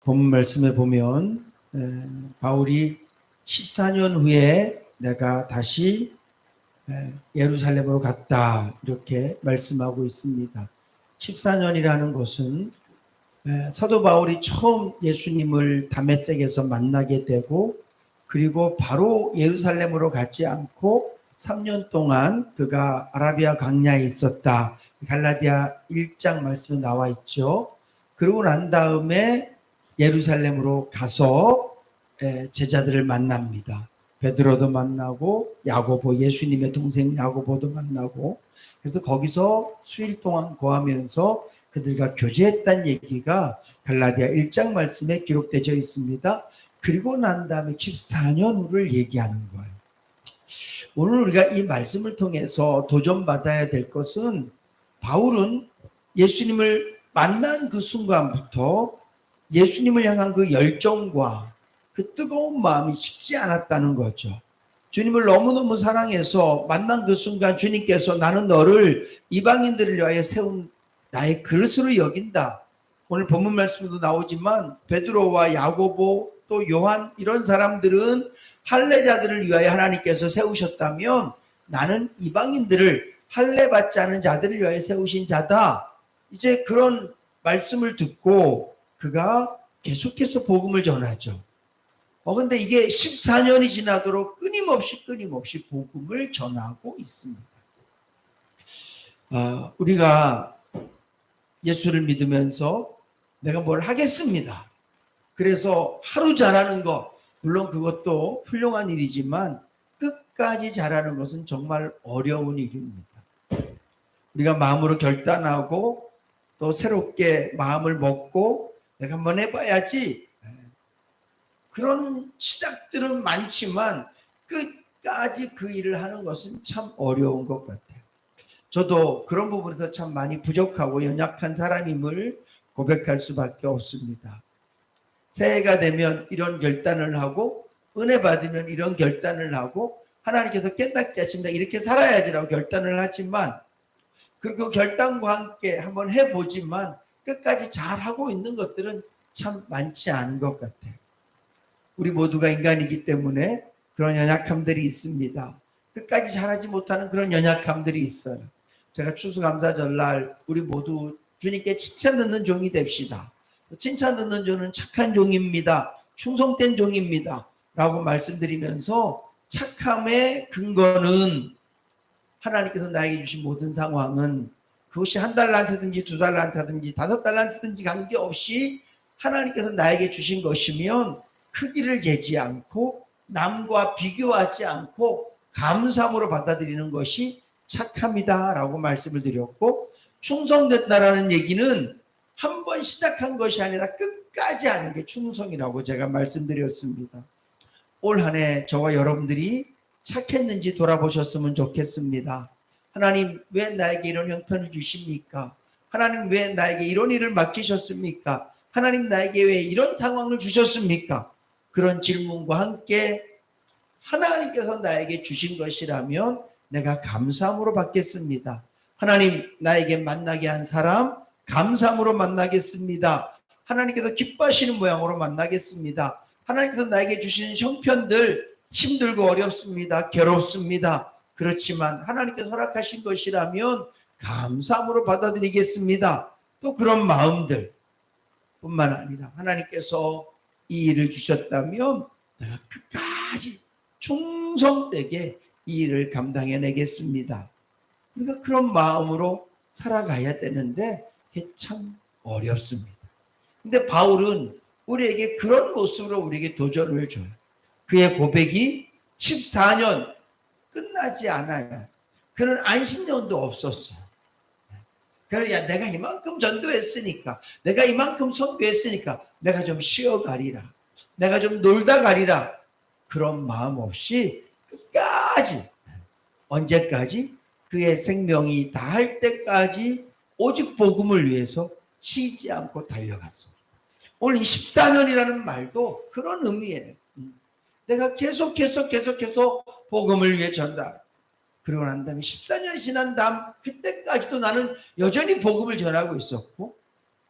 본 말씀에 보면 바울이 14년 후에 내가 다시 예루살렘으로 갔다 이렇게 말씀하고 있습니다. 14년이라는 것은 사도 바울이 처음 예수님을 다메섹에서 만나게 되고 그리고 바로 예루살렘으로 가지 않고 3년 동안 그가 아라비아 광야에 있었다. 갈라디아 1장 말씀에 나와 있죠. 그러고 난 다음에 예루살렘으로 가서 제자들을 만납니다. 베드로도 만나고 야고보, 예수님의 동생 야고보도 만나고, 그래서 거기서 수일 동안 거하면서 그들과 교제했다는 얘기가 갈라디아 1장 말씀에 기록되어 있습니다. 그리고 난 다음에 14년 후를 얘기하는 거예요. 오늘 우리가 이 말씀을 통해서 도전받아야 될 것은, 바울은 예수님을 만난 그 순간부터 예수님을 향한 그 열정과 그 뜨거운 마음이 식지 않았다는 거죠. 주님을 너무너무 사랑해서 만난 그 순간 주님께서 나는 너를 이방인들을 위하여 세운 나의 그릇으로 여긴다. 오늘 본문 말씀도 나오지만 베드로와 야고보 또 요한 이런 사람들은 할례자들을 위하여 하나님께서 세우셨다면 나는 이방인들을 할례 받지 않은 자들을 위하여 세우신 자다. 이제 그런 말씀을 듣고 그가 계속해서 복음을 전하죠. 근데 이게 14년이 지나도록 끊임없이 복음을 전하고 있습니다. 우리가 예수를 믿으면서 내가 뭘 하겠습니다. 그래서 하루 잘하는 것, 물론 그것도 훌륭한 일이지만 끝까지 잘하는 것은 정말 어려운 일입니다. 우리가 마음으로 결단하고 또 새롭게 마음을 먹고 내가 한번 해봐야지, 그런 시작들은 많지만 끝까지 그 일을 하는 것은 참 어려운 것 같아요. 저도 그런 부분에서 참 많이 부족하고 연약한 사람임을 고백할 수밖에 없습니다. 새해가 되면 이런 결단을 하고 은혜 받으면 이런 결단을 하고 하나님께서 깨닫게 하십니다. 이렇게 살아야지라고 결단을 하지만 그 결단과 함께 한번 해보지만 끝까지 잘하고 있는 것들은 참 많지 않은 것 같아요. 우리 모두가 인간이기 때문에 그런 연약함들이 있습니다. 끝까지 잘하지 못하는 그런 연약함들이 있어요. 제가 추수감사절날 우리 모두 주님께 칭찬 듣는 종이 됩시다. 칭찬 듣는 종은 착한 종입니다. 충성된 종입니다. 라고 말씀드리면서 착함의 근거는 하나님께서 나에게 주신 모든 상황은 그것이 1달란트든지 2달란트든지 5달란트든지 관계없이 하나님께서 나에게 주신 것이면 크기를 재지 않고 남과 비교하지 않고 감사함으로 받아들이는 것이 착함이다 라고 말씀을 드렸고, 충성됐다라는 얘기는 한 번 시작한 것이 아니라 끝까지 하는 게 충성이라고 제가 말씀드렸습니다. 올 한 해 저와 여러분들이 착했는지 돌아보셨으면 좋겠습니다. 하나님 왜 나에게 이런 형편을 주십니까? 하나님 왜 나에게 이런 일을 맡기셨습니까? 하나님 나에게 왜 이런 상황을 주셨습니까? 그런 질문과 함께 하나님께서 나에게 주신 것이라면 내가 감사함으로 받겠습니다. 하나님 나에게 만나게 한 사람 감사함으로 만나겠습니다. 하나님께서 기뻐하시는 모양으로 만나겠습니다. 하나님께서 나에게 주신 형편들 힘들고 어렵습니다. 괴롭습니다. 그렇지만 하나님께서 허락하신 것이라면 감사함으로 받아들이겠습니다. 또 그런 마음들 뿐만 아니라 하나님께서 이 일을 주셨다면 내가 끝까지 충성되게 이 일을 감당해내겠습니다. 우리가 그런 마음으로 살아가야 되는데 그게 참 어렵습니다. 근데 바울은 우리에게 그런 모습으로 우리에게 도전을 줘요. 그의 고백이 14년 끝나지 않아요. 그는 안식년도 없었어요. 그러니까 내가 이만큼 전도했으니까, 내가 이만큼 선교했으니까 내가 좀 쉬어가리라, 내가 좀 놀다 가리라, 그런 마음 없이 끝까지, 언제까지? 그의 생명이 다할 때까지 오직 복음을 위해서 쉬지 않고 달려갔습니다. 오늘 14년이라는 말도 그런 의미예요. 내가 계속해서 복음을 위해 전달. 그러고 난 다음에 14년이 지난 다음 그때까지도 나는 여전히 복음을 전하고 있었고,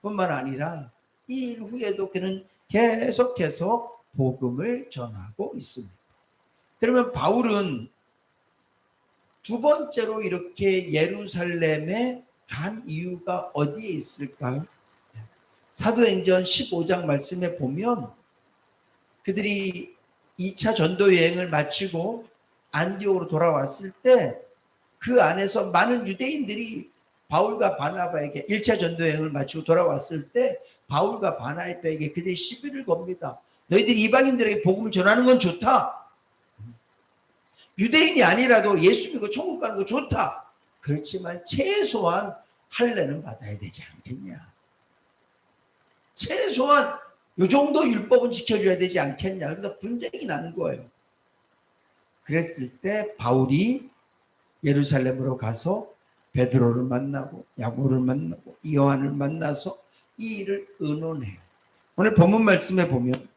뿐만 아니라 이 일 후에도 그는 계속해서 복음을 전하고 있습니다. 그러면 바울은 두 번째로 이렇게 예루살렘에 간 이유가 어디에 있을까요? 사도행전 15장 말씀에 보면 그들이 2차 전도 여행을 마치고 안디옥으로 돌아왔을 때 그 안에서 많은 유대인들이 바울과 바나바에게 1차 전도 여행을 마치고 돌아왔을 때 바울과 바나바에게 그들이 시비를 겁니다. 너희들이 이방인들에게 복음을 전하는 건 좋다. 유대인이 아니라도 예수 믿고 천국 가는 거 좋다. 그렇지만 최소한 할례는 받아야 되지 않겠냐. 최소한 이 정도 율법은 지켜줘야 되지 않겠냐. 그래서 분쟁이 나는 거예요. 그랬을 때 바울이 예루살렘으로 가서 베드로를 만나고 야고보를 만나고 요한을 만나서 이 일을 의논해요. 오늘 본문 말씀에 보면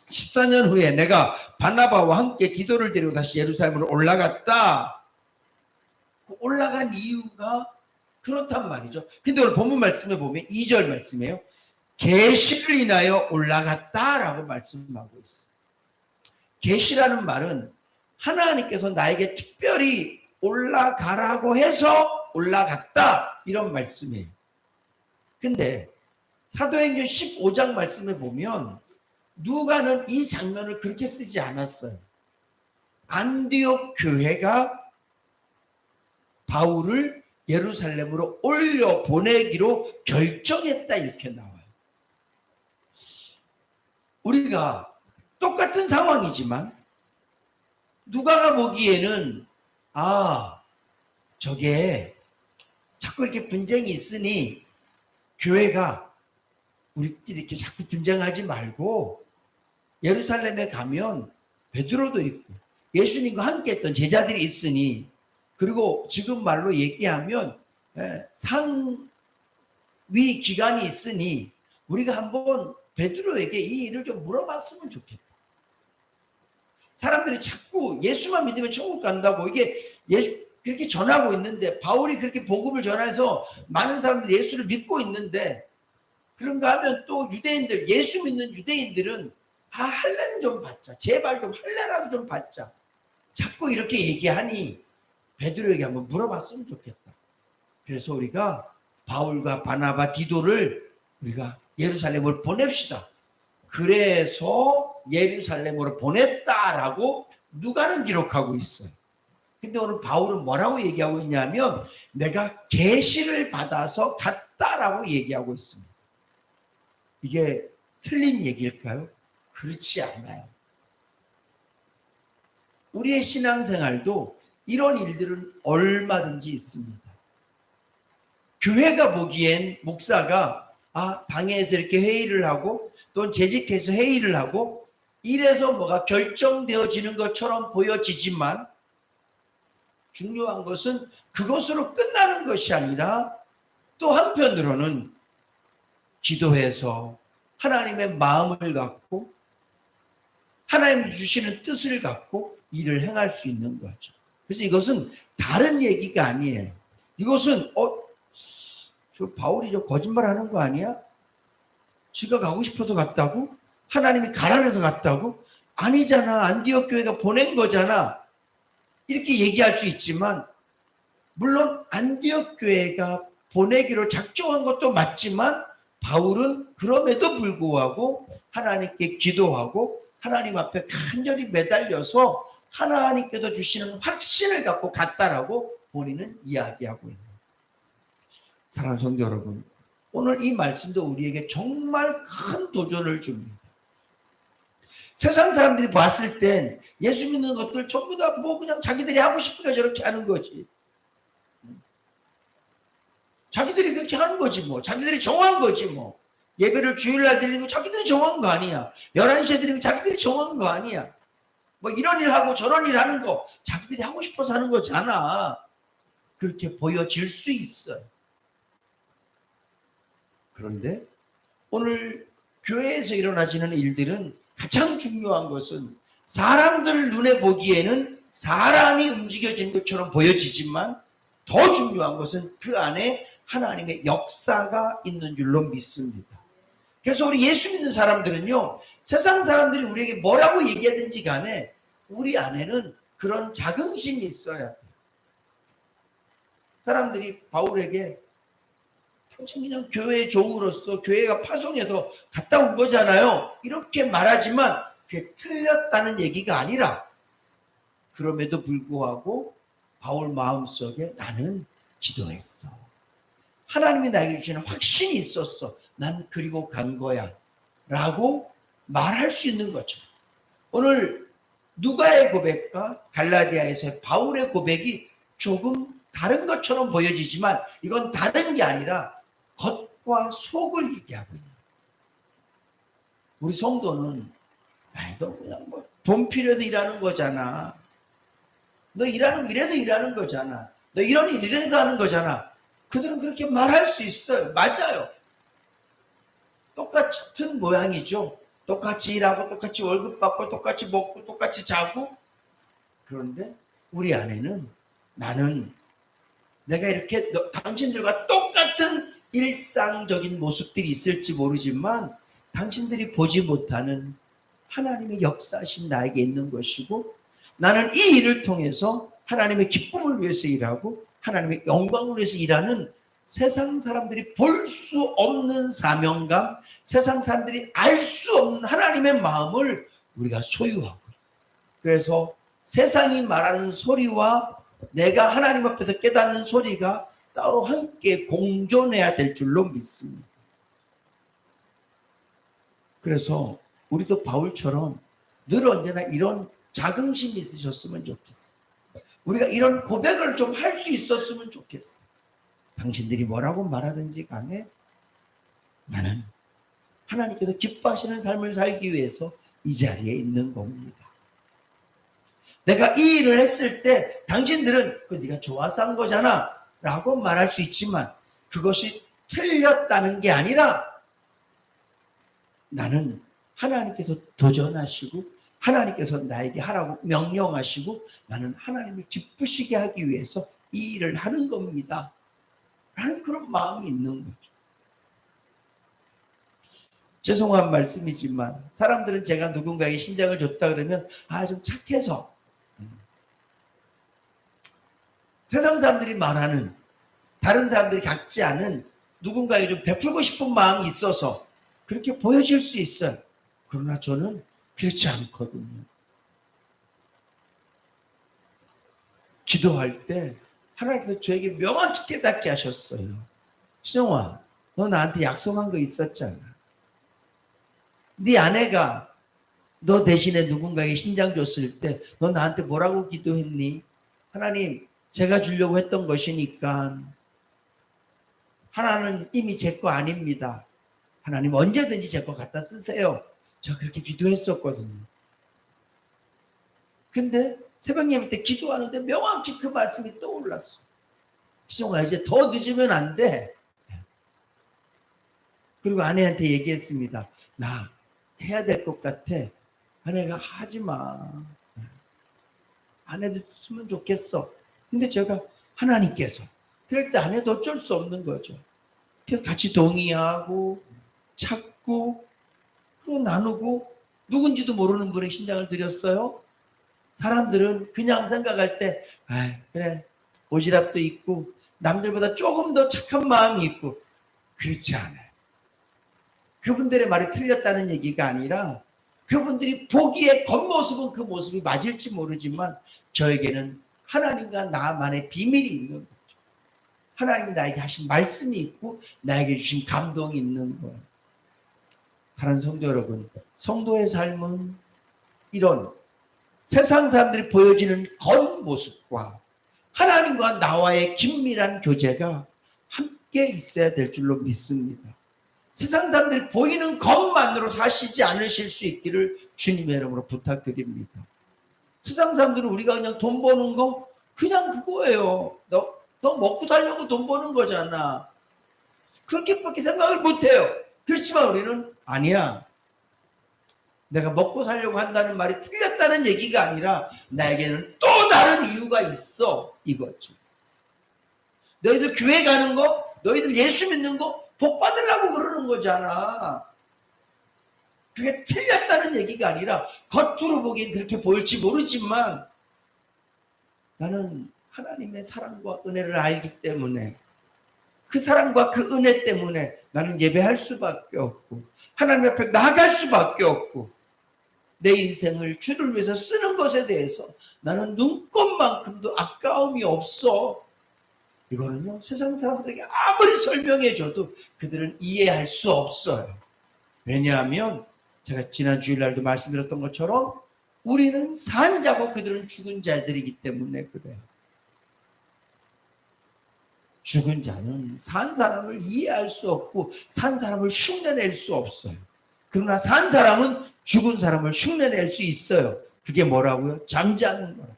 14년 후에 내가 바나바와 함께 디도를 데리고 다시 예루살렘으로 올라갔다. 올라간 이유가 그렇단 말이죠. 근데 오늘 본문 말씀에 보면 2절 말씀이에요. 계시를 인하여 올라갔다라고 말씀하고 있어요. 계시라는 말은 하나님께서 나에게 특별히 올라가라고 해서 올라갔다 이런 말씀이에요. 근데 사도행전 15장 말씀에 보면 누가는 이 장면을 그렇게 쓰지 않았어요. 안디옥 교회가 바울을 예루살렘으로 올려 보내기로 결정했다 이렇게 나와요. 우리가 똑같은 상황이지만 누가가 보기에는 저게 자꾸 이렇게 분쟁이 있으니 교회가 우리끼리 이렇게 자꾸 분쟁하지 말고 예루살렘에 가면 베드로도 있고 예수님과 함께 했던 제자들이 있으니, 그리고 지금 말로 얘기하면 상위 기관이 있으니 우리가 한번 베드로에게 이 일을 좀 물어봤으면 좋겠다. 사람들이 자꾸 예수만 믿으면 천국 간다고 이게 그렇게 전하고 있는데, 바울이 그렇게 복음을 전해서 많은 사람들이 예수를 믿고 있는데, 그런가 하면 또 유대인들, 예수 믿는 유대인들은 할례는 좀 받자, 제발 좀 할례라도 좀 받자, 자꾸 이렇게 얘기하니 베드로에게 한번 물어봤으면 좋겠다. 그래서 우리가 바울과 바나바, 디도를 우리가 예루살렘을 보냅시다. 그래서 예루살렘으로 보냈다라고 누가는 기록하고 있어요. 근데 오늘 바울은 뭐라고 얘기하고 있냐면 내가 계시를 받아서 갔다라고 얘기하고 있습니다. 이게 틀린 얘기일까요? 그렇지 않아요. 우리의 신앙생활도 이런 일들은 얼마든지 있습니다. 교회가 보기엔 목사가 당회에서 이렇게 회의를 하고 또는 재직해서 회의를 하고 이래서 뭐가 결정되어지는 것처럼 보여지지만, 중요한 것은 그것으로 끝나는 것이 아니라 또 한편으로는 기도해서 하나님의 마음을 갖고 하나님이 주시는 뜻을 갖고 일을 행할 수 있는 거죠. 그래서 이것은 다른 얘기가 아니에요. 이것은 저 바울이 저 거짓말하는 거 아니야? 지가 가고 싶어서 갔다고? 하나님이 가라 해서 갔다고? 아니잖아, 안디옥 교회가 보낸 거잖아, 이렇게 얘기할 수 있지만, 물론 안디옥 교회가 보내기로 작정한 것도 맞지만 바울은 그럼에도 불구하고 하나님께 기도하고 하나님 앞에 간절히 매달려서 하나님께서 주시는 확신을 갖고 갔다라고 본인은 이야기하고 있는 거예요. 사랑하는 성도 여러분, 오늘 이 말씀도 우리에게 정말 큰 도전을 줍니다. 세상 사람들이 봤을 땐 예수 믿는 것들 전부 다 그냥 자기들이 하고 싶으니까 저렇게 하는 거지. 자기들이 그렇게 하는 거지 뭐. 자기들이 정한 거지 뭐. 예배를 주일날 드리는 거 자기들이 정한 거 아니야. 11시에 드리는 거 자기들이 정한 거 아니야. 뭐 이런 일 하고 저런 일 하는 거 자기들이 하고 싶어서 하는 거잖아. 그렇게 보여질 수 있어요. 그런데 오늘 교회에서 일어나지는 일들은 가장 중요한 것은 사람들 눈에 보기에는 사람이 움직여진 것처럼 보여지지만 더 중요한 것은 그 안에 하나님의 역사가 있는 줄로 믿습니다. 그래서 우리 예수 믿는 사람들은요, 세상 사람들이 우리에게 뭐라고 얘기하든지 간에 우리 안에는 그런 자긍심이 있어야 돼요. 사람들이 바울에게 그냥 교회의 종으로서 교회가 파송해서 갔다 온 거잖아요, 이렇게 말하지만 그게 틀렸다는 얘기가 아니라, 그럼에도 불구하고 바울 마음속에 나는 기도했어. 하나님이 나에게 주시는 확신이 있었어. 난 그리고 간 거야. 라고 말할 수 있는 거죠. 오늘 누가의 고백과 갈라디아에서의 바울의 고백이 조금 다른 것처럼 보여지지만 이건 다른 게 아니라 겉과 속을 얘기하고 있는 거예요. 우리 성도는 너 그냥 뭐 돈 필요해서 일하는 거잖아. 너 일하는 거 이래서 일하는 거잖아. 너 이런 일 이래서 하는 거잖아. 그들은 그렇게 말할 수 있어요. 맞아요. 똑같은 모양이죠. 똑같이 일하고 똑같이 월급 받고 똑같이 먹고 똑같이 자고. 그런데 우리 안에는 나는 내가 이렇게 당신들과 똑같은 일상적인 모습들이 있을지 모르지만 당신들이 보지 못하는 하나님의 역사하심 나에게 있는 것이고, 나는 이 일을 통해서 하나님의 기쁨을 위해서 일하고 하나님의 영광을 위해서 일하는 세상 사람들이 볼 수 없는 사명감, 세상 사람들이 알 수 없는 하나님의 마음을 우리가 소유하고, 그래서 세상이 말하는 소리와 내가 하나님 앞에서 깨닫는 소리가 따로 함께 공존해야 될 줄로 믿습니다. 그래서 우리도 바울처럼 늘 언제나 이런 자긍심이 있으셨으면 좋겠어. 우리가 이런 고백을 좀 할 수 있었으면 좋겠어. 당신들이 뭐라고 말하든지 간에 나는 하나님께서 기뻐하시는 삶을 살기 위해서 이 자리에 있는 겁니다. 내가 이 일을 했을 때 당신들은 네가 좋아서 한 거잖아 라고 말할 수 있지만 그것이 틀렸다는 게 아니라 나는 하나님께서 도전하시고 하나님께서 나에게 하라고 명령하시고 나는 하나님을 기쁘시게 하기 위해서 이 일을 하는 겁니다 라는 그런 마음이 있는 거죠. 죄송한 말씀이지만 사람들은 제가 누군가에게 신장을 줬다 그러면 좀 착해서, 세상 사람들이 말하는, 다른 사람들이 갖지 않은 누군가에게 좀 베풀고 싶은 마음이 있어서 그렇게 보여질 수 있어요. 그러나 저는 그렇지 않거든요. 기도할 때 하나님께서 저에게 명확히 깨닫게 하셨어요. 신영아, 너 나한테 약속한 거 있었잖아. 네 아내가 너 대신에 누군가에게 신장 줬을 때 너 나한테 뭐라고 기도했니? 하나님, 제가 주려고 했던 것이니까 하나는 이미 제 거 아닙니다. 하나님 언제든지 제 거 갖다 쓰세요. 저 그렇게 기도했었거든요. 근데 새벽 예배 때 기도하는데 명확히 그 말씀이 떠올랐어. 신영아, 이제 더 늦으면 안 돼. 그리고 아내한테 얘기했습니다. 나 해야 될 것 같아. 아내가 하지 마. 안 해줬으면 좋겠어. 근데 제가 하나님께서 그럴 때 안 해도 어쩔 수 없는 거죠. 그래서 같이 동의하고 찾고 그리고 나누고 누군지도 모르는 분의 신장을 드렸어요. 사람들은 그냥 생각할 때 그래 오지랖도 있고 남들보다 조금 더 착한 마음이 있고, 그렇지 않아요. 그분들의 말이 틀렸다는 얘기가 아니라 그분들이 보기에 겉모습은 그 모습이 맞을지 모르지만 저에게는 하나님과 나만의 비밀이 있는 거죠. 하나님이 나에게 하신 말씀이 있고 나에게 주신 감동이 있는 거예요. 사랑하는 성도 여러분, 성도의 삶은 이런 세상 사람들이 보여지는 겉모습과 하나님과 나와의 긴밀한 교제가 함께 있어야 될 줄로 믿습니다. 세상 사람들이 보이는 것만으로 사시지 않으실 수 있기를 주님의 이름으로 부탁드립니다. 세상 사람들은 우리가 그냥 돈 버는 거 그냥 그거예요. 너 먹고 살려고 돈 버는 거잖아. 그렇게밖에 생각을 못해요. 그렇지만 우리는 아니야. 내가 먹고 살려고 한다는 말이 틀렸다는 얘기가 아니라 나에게는 또 다른 이유가 있어, 이거죠. 너희들 교회 가는 거, 너희들 예수 믿는 거 복 받으려고 그러는 거잖아. 그게 틀렸다는 얘기가 아니라 겉으로 보기엔 그렇게 보일지 모르지만 나는 하나님의 사랑과 은혜를 알기 때문에 그 사랑과 그 은혜 때문에 나는 예배할 수밖에 없고 하나님 앞에 나아갈 수밖에 없고 내 인생을 주를 위해서 쓰는 것에 대해서 나는 눈꼽만큼도 아까움이 없어. 이거는요, 세상 사람들에게 아무리 설명해줘도 그들은 이해할 수 없어요. 왜냐하면 제가 지난 주일날도 말씀드렸던 것처럼 우리는 산 자고 그들은 죽은 자들이기 때문에 그래요. 죽은 자는 산 사람을 이해할 수 없고 산 사람을 흉내낼 수 없어요. 그러나 산 사람은 죽은 사람을 흉내낼 수 있어요. 그게 뭐라고요? 잠자는 거라.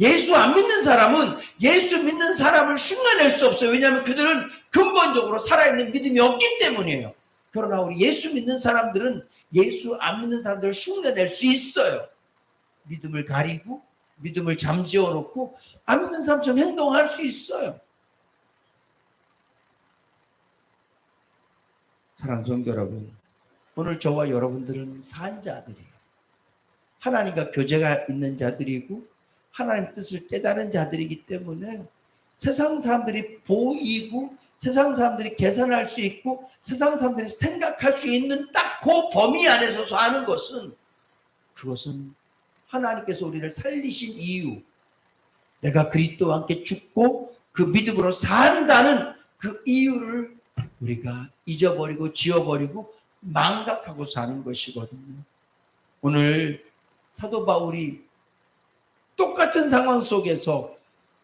예수 안 믿는 사람은 예수 믿는 사람을 흉내낼 수 없어요. 왜냐하면 그들은 근본적으로 살아있는 믿음이 없기 때문이에요. 그러나 우리 예수 믿는 사람들은 예수 안 믿는 사람들을 흉내낼 수 있어요. 믿음을 가리고 믿음을 잠재워 놓고 안 믿는 사람처럼 행동할 수 있어요. 사랑하는 성도 여러분, 오늘 저와 여러분들은 산 자들이에요. 하나님과 교제가 있는 자들이고 하나님 뜻을 깨달은 자들이기 때문에 세상 사람들이 보이고 세상 사람들이 계산할 수 있고 세상 사람들이 생각할 수 있는 딱 그 범위 안에서 사는 것은 그것은 하나님께서 우리를 살리신 이유, 내가 그리스도와 함께 죽고 그 믿음으로 산다는 그 이유를 우리가 잊어버리고 지워버리고 망각하고 사는 것이거든요. 오늘 사도 바울이 똑같은 상황 속에서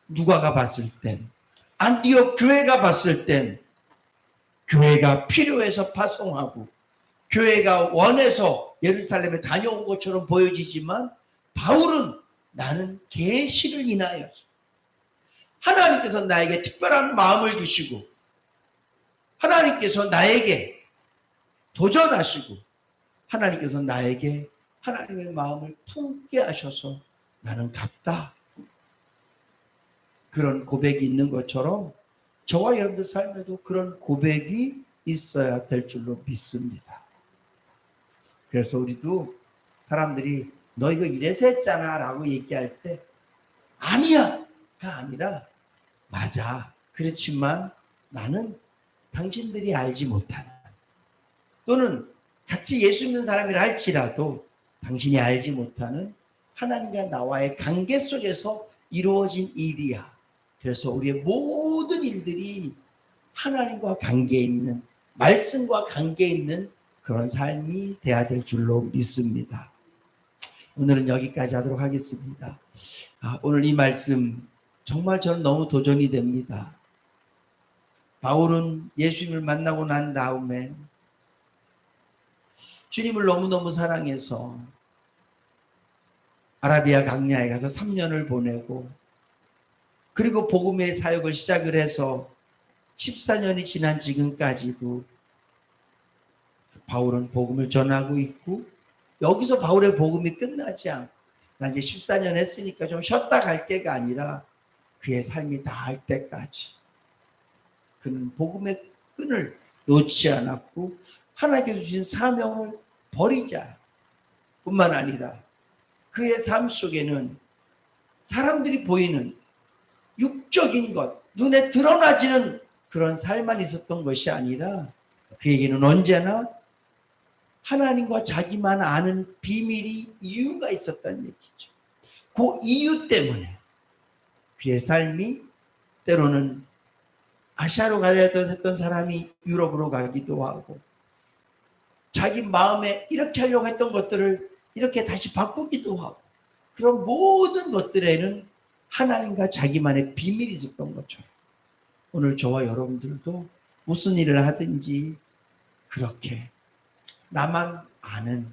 누가가 봤을 땐, 안디옥 교회가 봤을 땐 교회가 필요해서 파송하고 교회가 원해서 예루살렘에 다녀온 것처럼 보여지지만 바울은 나는 계시를 인하여서 하나님께서 나에게 특별한 마음을 주시고 하나님께서 나에게 도전하시고 하나님께서 나에게 하나님의 마음을 품게 하셔서 나는 갔다. 그런 고백이 있는 것처럼 저와 여러분들 삶에도 그런 고백이 있어야 될 줄로 믿습니다. 그래서 우리도 사람들이 너 이거 이래서 했잖아 라고 얘기할 때 아니야가 아니라 맞아. 그렇지만 나는 당신들이 알지 못하는 또는 같이 예수 믿는 사람이라 할지라도 당신이 알지 못하는 하나님과 나와의 관계 속에서 이루어진 일이야. 그래서 우리의 모든 일들이 하나님과 관계 있는 말씀과 관계 있는 그런 삶이 돼야 될 줄로 믿습니다. 오늘은 여기까지 하도록 하겠습니다. 오늘 이 말씀 정말 저는 너무 도전이 됩니다. 바울은 예수님을 만나고 난 다음에 주님을 너무너무 사랑해서 아라비아 강야에 가서 3년을 보내고 그리고 복음의 사역을 시작을 해서 14년이 지난 지금까지도 바울은 복음을 전하고 있고 여기서 바울의 복음이 끝나지 않고 나 이제 14년 했으니까 좀 쉬었다 갈 게가 아니라 그의 삶이 다할 때까지 그는 복음의 끈을 놓지 않았고 하나님께서 주신 사명을 버리지 않았고 뿐만 아니라 그의 삶 속에는 사람들이 보이는 육적인 것, 눈에 드러나지는 그런 삶만 있었던 것이 아니라 그에게는 언제나 하나님과 자기만 아는 비밀이 이유가 있었다는 얘기죠. 그 이유 때문에 그의 삶이 때로는 아시아로 가야 했던 사람이 유럽으로 가기도 하고 자기 마음에 이렇게 하려고 했던 것들을 이렇게 다시 바꾸기도 하고 그런 모든 것들에는 하나님과 자기만의 비밀이 있었던 것처럼 오늘 저와 여러분들도 무슨 일을 하든지 그렇게 나만 아는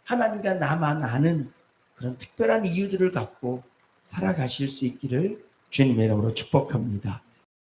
하나님과 나만 아는 그런 특별한 이유들을 갖고 살아가실 수 있기를 주님의 이름으로 축복합니다.